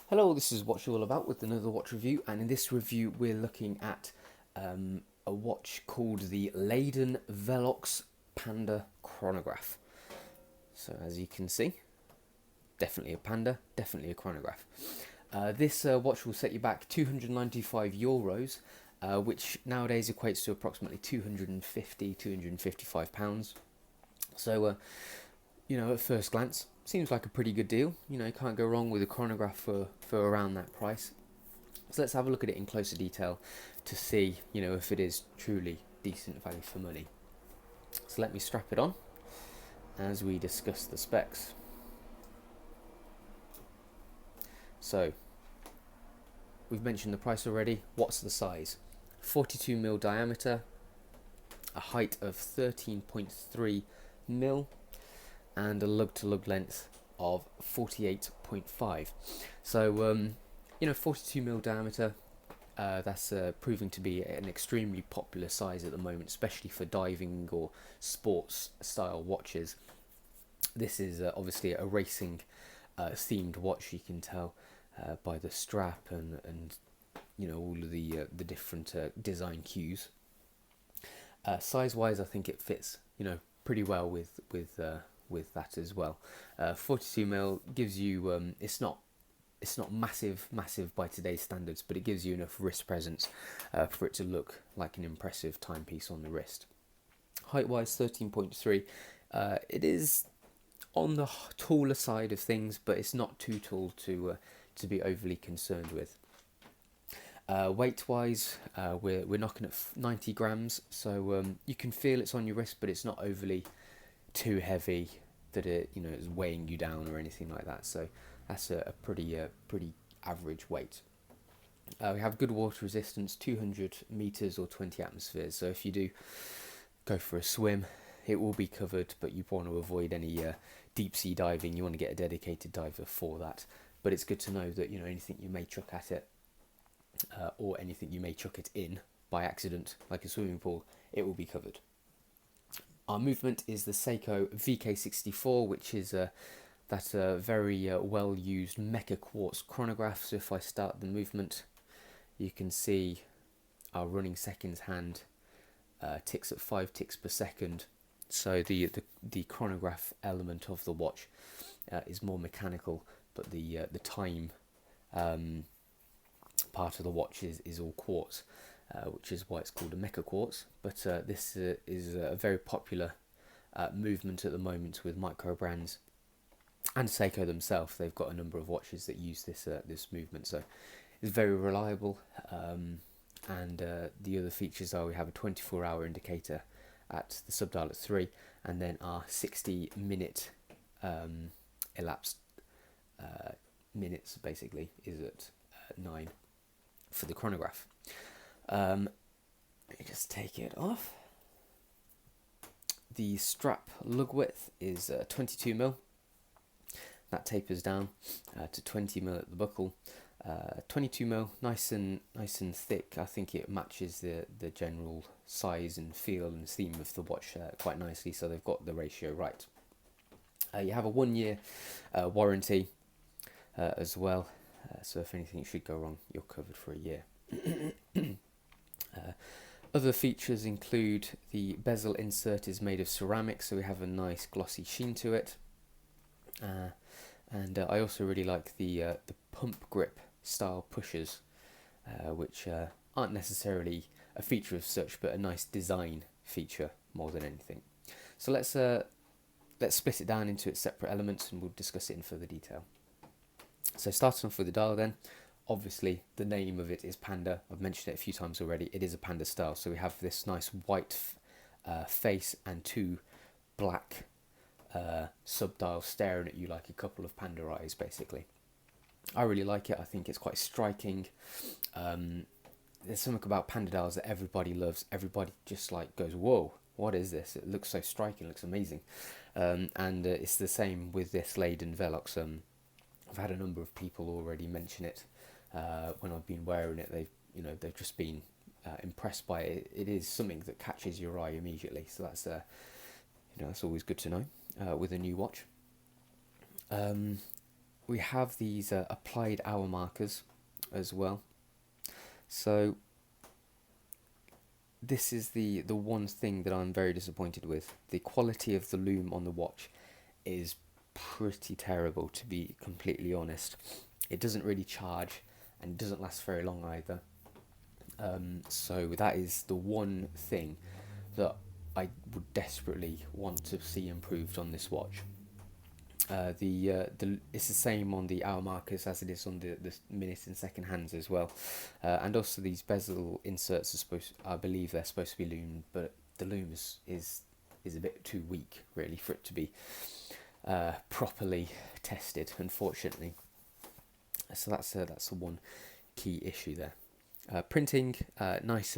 Hello, this is What You're All About with another watch review, and in this review we're looking at a watch called the Leyden Velox Panda Chronograph. So as you can see, definitely a panda, definitely a chronograph. This watch will set you back €295, which nowadays equates to approximately 250, £255. So at first glance, seems like a pretty good deal. You can't go wrong with a chronograph for around that price. So let's have a look at it in closer detail to see, if it is truly decent value for money. So let me strap it on as we discuss the specs. So we've mentioned the price already. What's the size? 42mm diameter, a height of 13.3mm, and a lug-to-lug length of 48.5. So 42mm diameter, that's proving to be an extremely popular size at the moment, especially for diving or sports style watches. This is obviously a racing themed watch. You can tell by the strap and all of the different design cues. Size wise, I think it fits pretty well with that as well. 42mm gives you it's not massive by today's standards, but it gives you enough wrist presence for it to look like an impressive timepiece on the wrist. Height wise, 13.3. It is on the taller side of things, but it's not too tall to be overly concerned with. Weight wise, we're knocking at 90 grams, so you can feel it's on your wrist, but it's not overly too heavy that it is weighing you down or anything like that. So that's a pretty average weight. We have good water resistance, 200 meters or 20 atmospheres. So if you do go for a swim, it will be covered, but you want to avoid any deep sea diving. You want to get a dedicated diver for that. But it's good to know that anything you may chuck at it, or anything you may chuck it in by accident, like a swimming pool, it will be covered. Our movement is the Seiko VK64, which is that very well used mecha quartz chronograph. So if I start the movement, you can see our running seconds hand ticks at 5 ticks per second. So the chronograph element of the watch is more mechanical, but the time part of the watch is all quartz, which is why it's called a mecha quartz. But this is a very popular movement at the moment with micro brands and Seiko themselves. They've got a number of watches that use this movement, so it's very reliable. And the other features are we have a 24-hour indicator at the subdial at 3, and then our 60-minute elapsed minutes basically is at 9 for the chronograph. Let me just take it off. The strap lug width is 22mm. That tapers down to 20mm at the buckle. 22mm, nice and thick. I think it matches the general size and feel and theme of the watch quite nicely. So they've got the ratio right. You have a 1-year warranty as well. So if anything should go wrong, you're covered for a year. Other features include the bezel insert is made of ceramic, so we have a nice glossy sheen to it. And I also really like the pump grip style pushers, which aren't necessarily a feature of such, but a nice design feature more than anything. So let's split it down into its separate elements, and we'll discuss it in further detail. So starting off with the dial then, obviously the name of it is Panda. I've mentioned it a few times already. It is a Panda style, so we have this nice white face and 2 black subdials staring at you like a couple of panda eyes basically. I really like it. I think it's quite striking. There's something about panda dials that everybody loves. Everybody just like goes, whoa, what is this? It looks so striking, it looks amazing. And it's the same with this Leyden Velox. I've had a number of people already mention it when I've been wearing it. They've just been impressed by it. It is something that catches your eye immediately. So that's that's always good to know with a new watch. we have these applied hour markers as well. So this is the one thing that I'm very disappointed with. The quality of the loom on the watch is pretty terrible, to be completely honest. It doesn't really charge and it doesn't last very long either. So that is the one thing that I would desperately want to see improved on this watch. It's the same on the hour markers as it is on the minute and second hands as well, and also these bezel inserts are I believe they're supposed to be loomed, but the loom is a bit too weak really for it to be properly tested, unfortunately. So that's the one key issue there. Printing, nice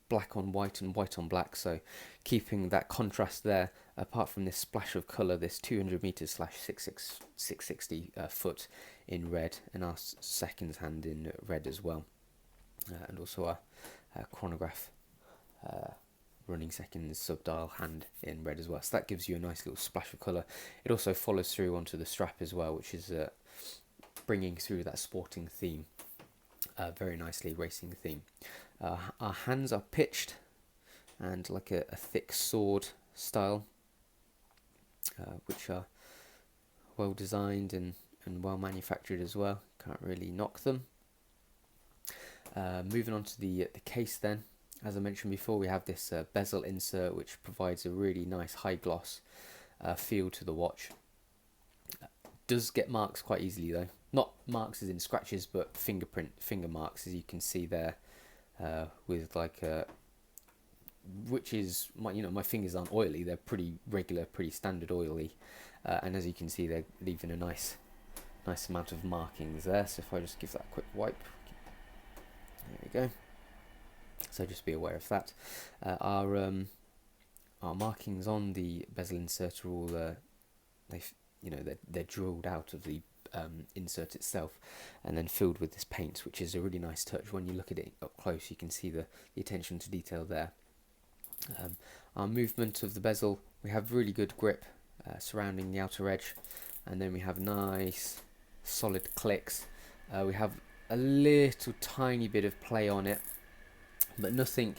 black on white and white on black, so keeping that contrast there, apart from this splash of colour, this 200 meters / 660 foot in red, and our seconds hand in red as well, and also our chronograph running seconds subdial hand in red as well, so that gives you a nice little splash of colour. It also follows through onto the strap as well, which is bringing through that sporting theme very nicely, racing theme. Our hands are pitched and like a thick sword style, which are well designed and well manufactured as well. Can't really knock them. Moving on to the case then. As I mentioned before, we have this bezel insert, which provides a really nice high gloss feel to the watch. Does get marks quite easily though. Not marks as in scratches, but finger marks, as you can see there, with like which is my fingers aren't oily; they're pretty regular, pretty standard oily, and as you can see, they're leaving a nice amount of markings there. So if I just give that a quick wipe, there we go. So just be aware of that. Our markings on the bezel insert are all they're drilled out of the insert itself and then filled with this paint, which is a really nice touch. When you look at it up close, you can see the attention to detail there. Our movement of the bezel, we have really good grip surrounding the outer edge, and then we have nice solid clicks. We have a little tiny bit of play on it, but nothing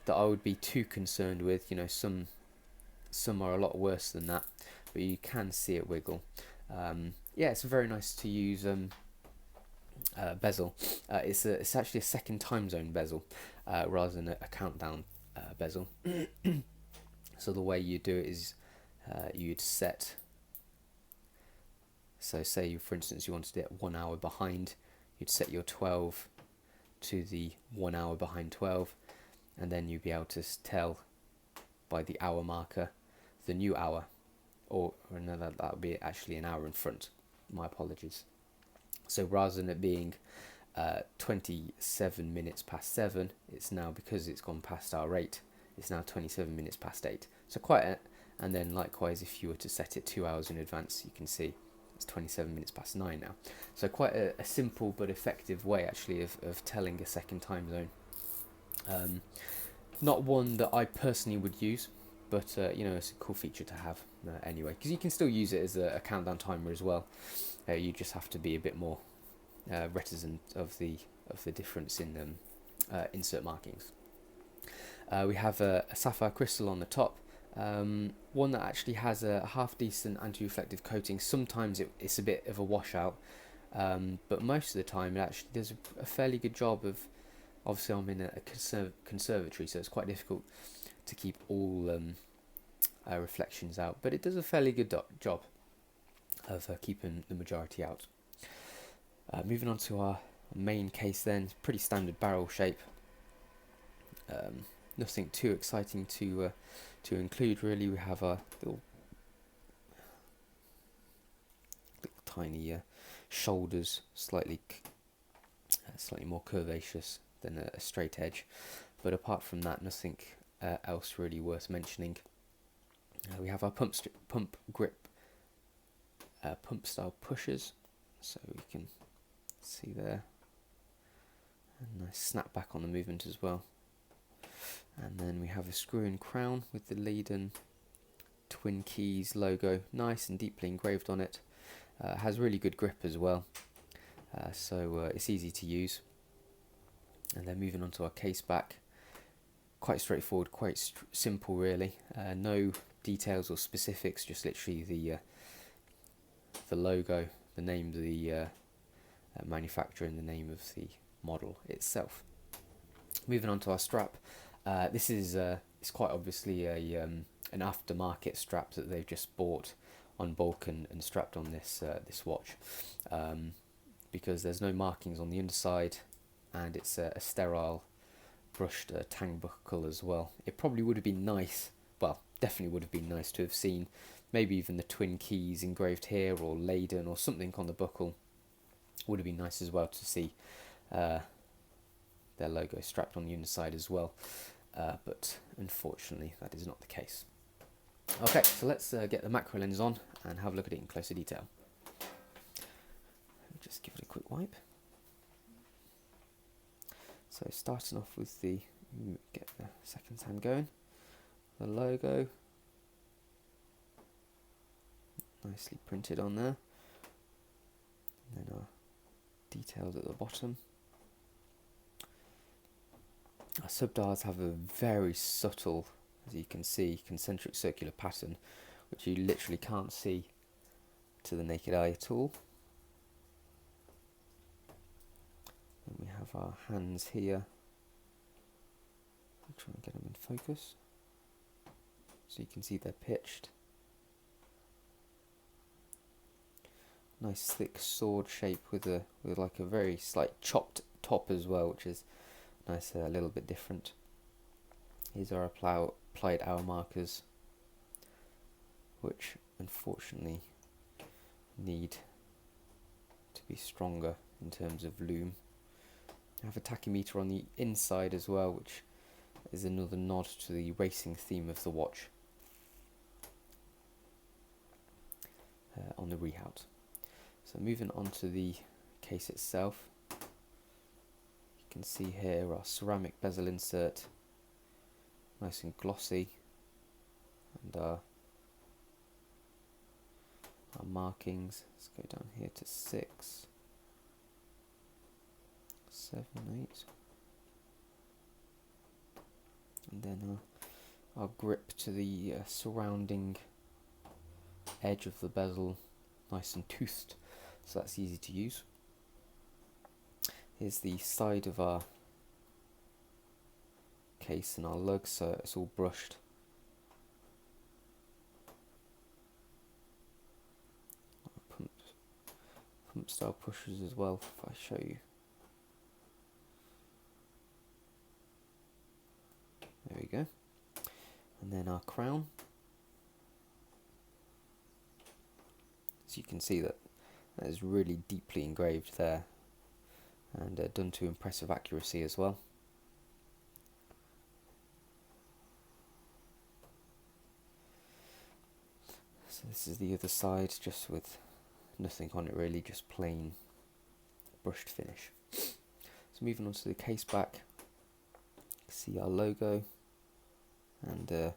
that I would be too concerned with. Some are a lot worse than that, but you can see it wiggle. Yeah, it's very nice to use bezel. It's actually a second time zone bezel rather than a countdown bezel. So the way you do it is you'd set, so say for instance you wanted it 1 hour behind, you'd set your 12 to the 1 hour behind 12, and then you'd be able to tell by the hour marker the new hour, or no, that would be actually an hour in front. My apologies. So rather than it being 27 minutes past 7, it's now, because it's gone past our 8, it's now 27 minutes past 8. So and then likewise, if you were to set it 2 hours in advance, you can see it's 27 minutes past 9 now. So quite a simple but effective way actually of telling a second time zone. Not one that I personally would use, but it's a cool feature to have anyway, because you can still use it as a countdown timer as well. You just have to be a bit more reticent of the difference in insert markings. We have a sapphire crystal on the top, one that actually has a half decent anti-reflective coating. Sometimes it's a bit of a washout, but most of the time it actually does a fairly good job of. Obviously, I'm in a conservatory, so it's quite difficult to keep all reflections out, but it does a fairly good job of keeping the majority out. Moving on to our main case then, pretty standard barrel shape. Nothing too exciting to include really. We have a little tiny shoulders, slightly more curvaceous than a straight edge, but apart from that, nothing else really worth mentioning. We have our pump grip pump style pushers, so we can see there, and nice snap back on the movement as well. And then we have a screw-in crown with the Leyden Twin Keys logo, nice and deeply engraved on it, Has really good grip as well, so it's easy to use. And then moving on to our case back, quite straightforward, quite simple really. No details or specifics, just literally the logo, the name of the manufacturer and the name of the model itself. Moving on to our strap, this is it's quite obviously an aftermarket strap that they've just bought on bulk and strapped on this watch, because there's no markings on the underside, and it's a sterile brushed tang buckle as well. It probably would have been nice, well, definitely would have been nice to have seen maybe even the twin keys engraved here, or Leyden or something on the buckle. Would have been nice as well to see their logo strapped on the underside as well, but unfortunately that is not the case. Okay, so let's get the macro lens on and have a look at it in closer detail. Just give it a quick wipe. So starting off with get the second hand going, the logo, nicely printed on there, and then our details at the bottom. Our subdials have a very subtle, as you can see, concentric circular pattern, which you literally can't see to the naked eye at all. And we have our hands here. I'll try and get them in focus, so you can see they're pitched. Nice thick sword shape with like a very slight chopped top as well, which is nice, a little bit different. These are our applied hour markers, which unfortunately need to be stronger in terms of lume. I have a tachymeter on the inside as well, which is another nod to the racing theme of the watch on the rehaut. So moving on to the case itself, you can see here our ceramic bezel insert, nice and glossy, and our markings. Let's go down here to 6, 7, 8, and then our grip to the surrounding edge of the bezel, nice and toothed, so that's easy to use. Here's the side of our case and our lug, so it's all brushed. Pump style pushers as well, if I show you. There we go. And then our crown. So you can see that is really deeply engraved there, and done to impressive accuracy as well. So this is the other side, just with nothing on it really, just plain brushed finish. So moving on to the case back, you can see our logo and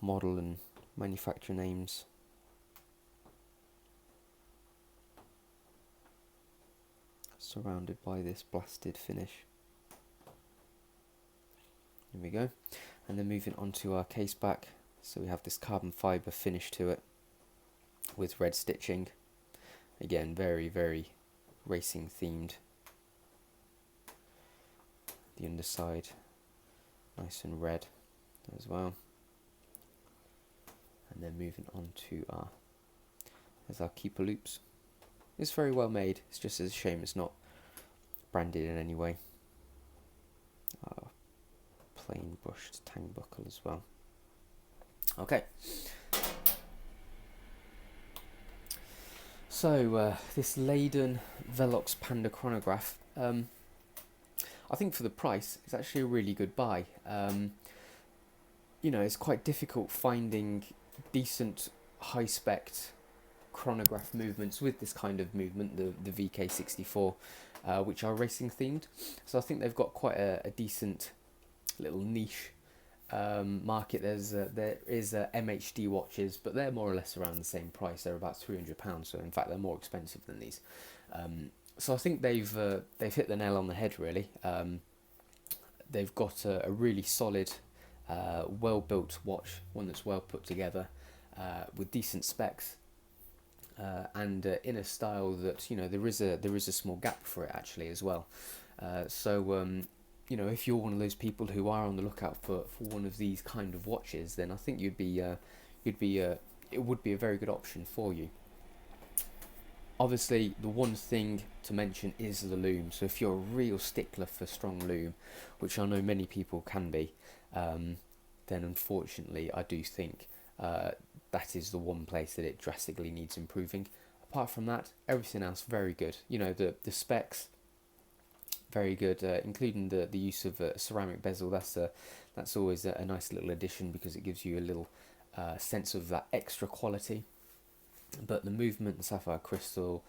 model and manufacturer names. Surrounded by this blasted finish. There we go. And then moving on to our case back, so we have this carbon fibre finish to it with red stitching. Again, very, very racing themed. The underside nice and red as well. And then moving on to there's our keeper loops. It's very well made, it's just a shame it's not branded in any way. Plain brushed tang buckle as well. Okay. So this Leyden Velox Panda Chronograph, I think for the price it's actually a really good buy. You know, it's quite difficult finding decent high spec chronograph movements with this kind of movement, the VK64, which are racing themed. So I think they've got quite a decent little niche market, there is MHD watches, but they're more or less around the same price. They're about £300, so in fact they're more expensive than these. So I think they've hit the nail on the head really. They've got a really solid, well built watch, one that's well put together, with decent specs, and in a style that, you know, there is a small gap for it actually as well. So you know, if you're one of those people who are on the lookout for one of these kind of watches, then I think it would be a very good option for you. Obviously, the one thing to mention is the loom. So if you're a real stickler for strong loom, which I know many people can be, then unfortunately I do think that is the one place that it drastically needs improving. Apart from that, everything else very good. You know, the specs very good, including the use of a ceramic bezel. That's always a nice little addition because it gives you a little sense of that extra quality. But the movement, the sapphire crystal,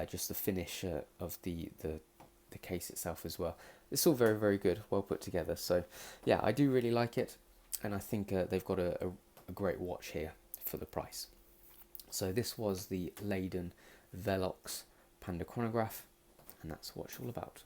just the finish of the case itself as well. It's all very, very good, well put together. So yeah, I do really like it, and I think they've got a great watch here for the price. So this was the Leyden Velox Panda Chronograph, and that's what it's all about.